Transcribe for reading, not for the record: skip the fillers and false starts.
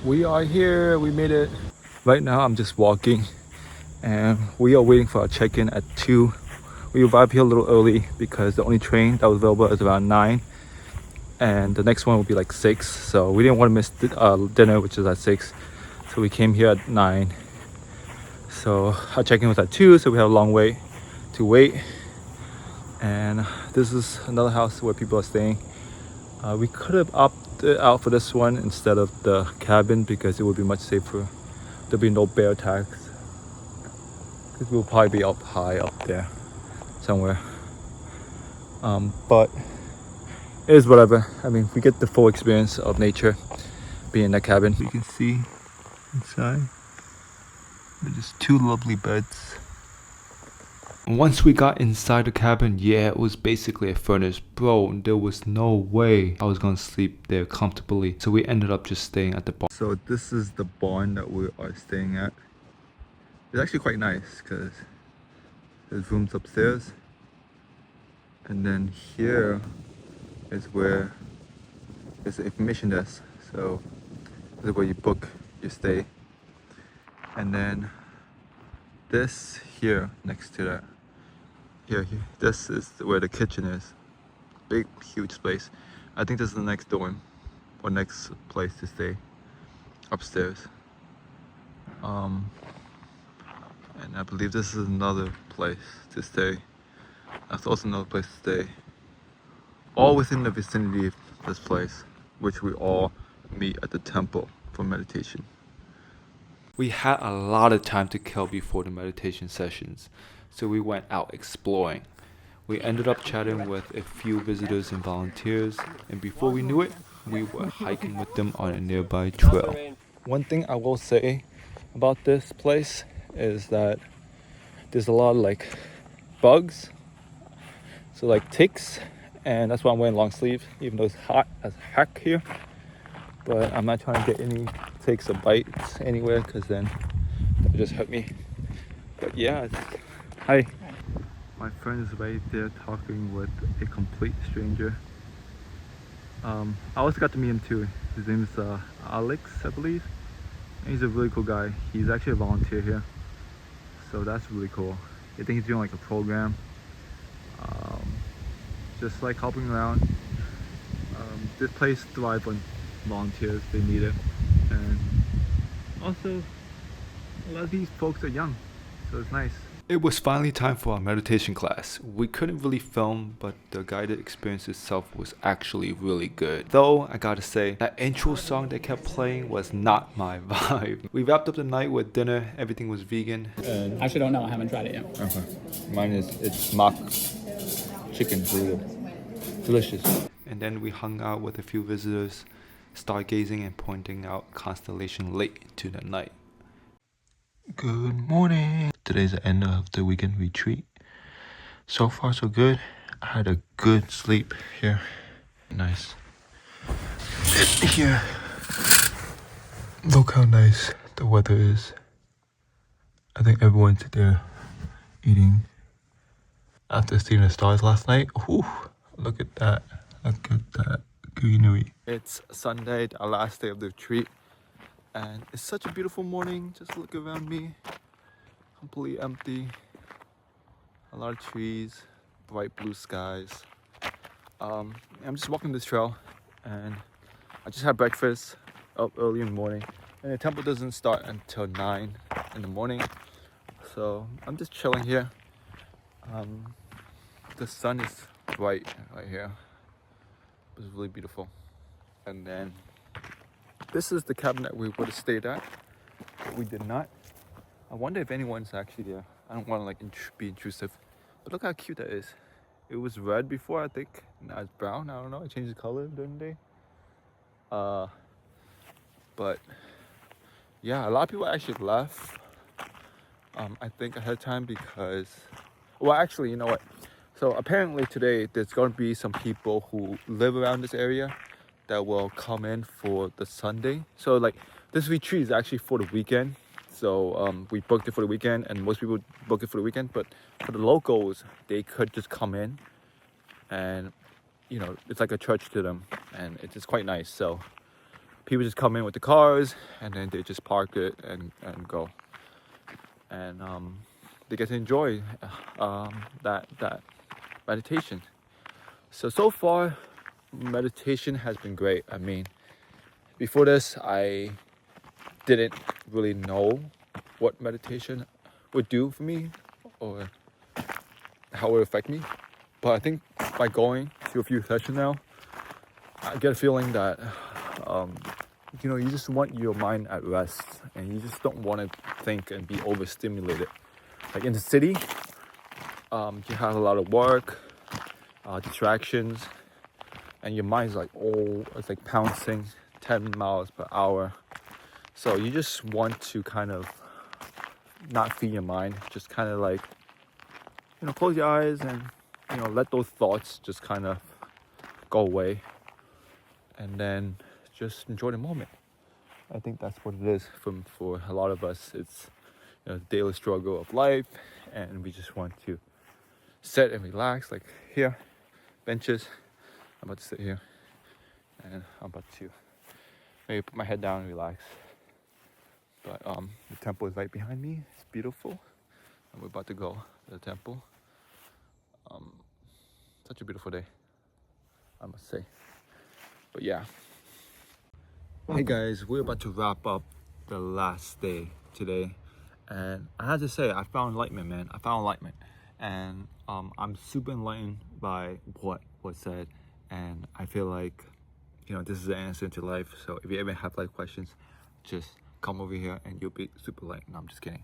We are here, we made it. Right now I'm just walking and we are waiting for our check-in at 2. We arrived here a little early because the only train that was available is around 9 and the next one will be like 6, so we didn't want to miss dinner, which is at 6, so we came here at 9. So our check-in was at 2, so we had a long way to wait. And this is another house where people are staying. We could have opted out for this one instead of the cabin because it would be much safer. There'll be no bear attacks because we'll probably be up high up there somewhere. But it is whatever. I mean, we get the full experience of nature being in that cabin. You can see inside there's just 2 lovely beds. Once we got inside the cabin, yeah, it was basically a furnace. Bro, there was no way I was gonna sleep there comfortably. So we ended up just staying at the barn. So this is the barn that we are staying at. It's actually quite nice because there's rooms upstairs. And then here is where there's an information desk. So this is where you book your stay. And then this here next to that. Here, this is where the kitchen is. Big, huge space. I think this is the next dorm or next place to stay upstairs. And I believe this is another place to stay. That's also another place to stay. All within the vicinity of this place, which we all meet at the temple for meditation. We had a lot of time to kill before the meditation sessions, so we went out exploring. We ended up chatting with a few visitors and volunteers, and before we knew it, we were hiking with them on a nearby trail. One thing I will say about this place is that there's a lot of like bugs, so like ticks, and that's why I'm wearing long sleeves, even though it's hot as heck here. But I'm not trying to get any ticks or bites anywhere because then that would just hurt me. But yeah, hi. My friend is right there talking with a complete stranger. I also got to meet him too. His name is Alex, I believe. And he's a really cool guy. He's actually a volunteer here. So that's really cool. I think he's doing like a program. Just like helping around. This place thrives on volunteers, they need it. And also, a lot of these folks are young, so it's nice. It was finally time for our meditation class. We couldn't really film, but the guided experience itself was actually really good. Though, I gotta say, that intro song they kept playing was not my vibe. We wrapped up the night with dinner, everything was vegan. I actually don't know, I haven't tried it yet. Okay. Mine it's mock chicken burrito. Delicious. And then we hung out with a few visitors, stargazing and pointing out constellation late into the night. Good morning. Today's the end of the weekend retreat. So far so good. I had a good sleep here. Nice. Here. Look how nice the weather is. I think everyone's there eating after seeing the stars last night. Whew, look at that. Look at that greenery. It's Sunday, our last day of the retreat. And it's such a beautiful morning. Just look around me. Completely empty. A lot of trees, bright blue skies. I'm just walking this trail and I just had breakfast up early in the morning. And the temple doesn't start until 9 in the morning. So I'm just chilling here. The sun is bright right here. It was really beautiful. And then this is the cabin that we would have stayed at. We did not. I wonder if anyone's actually there. I don't want to like be intrusive. But look how cute that is. It was red before, I think. Now it's brown. I don't know. It changed the color during the day. But yeah, a lot of people actually left. I think ahead of time because, well, actually, you know what? So apparently today there's going to be some people who live around this area that will come in for the Sunday. So like this retreat is actually for the weekend. So we booked it for the weekend and most people book it for the weekend. But for the locals, they could just come in and, you know, it's like a church to them and it's just quite nice. So people just come in with the cars and then they just park it and go, and they get to enjoy that meditation. So far, meditation has been great. I mean, before this, I didn't really know what meditation would do for me or how it would affect me. But I think by going to a few sessions now, I get a feeling that you just want your mind at rest, and you just don't want to think and be overstimulated. Like in the city, you have a lot of work, distractions, and your mind's like, oh, it's like pouncing 10 miles per hour. So you just want to kind of not feed your mind, just kind of like, close your eyes and, let those thoughts just kind of go away, and then just enjoy the moment. I think that's what it is for a lot of us. It's the daily struggle of life, and we just want to sit and relax, like here, benches. I'm about to sit here, and I'm about to maybe put my head down and relax. But the temple is right behind me. It's beautiful, and we're about to go to the temple. Such a beautiful day, I must say. But yeah. Hey guys, we're about to wrap up the last day today, and I have to say, I found enlightenment, man. I found enlightenment, and I'm super enlightened by what was said, and I feel like this is the answer to life. So if you ever have life questions, just come over here and you'll be super enlightened. No, I'm just kidding.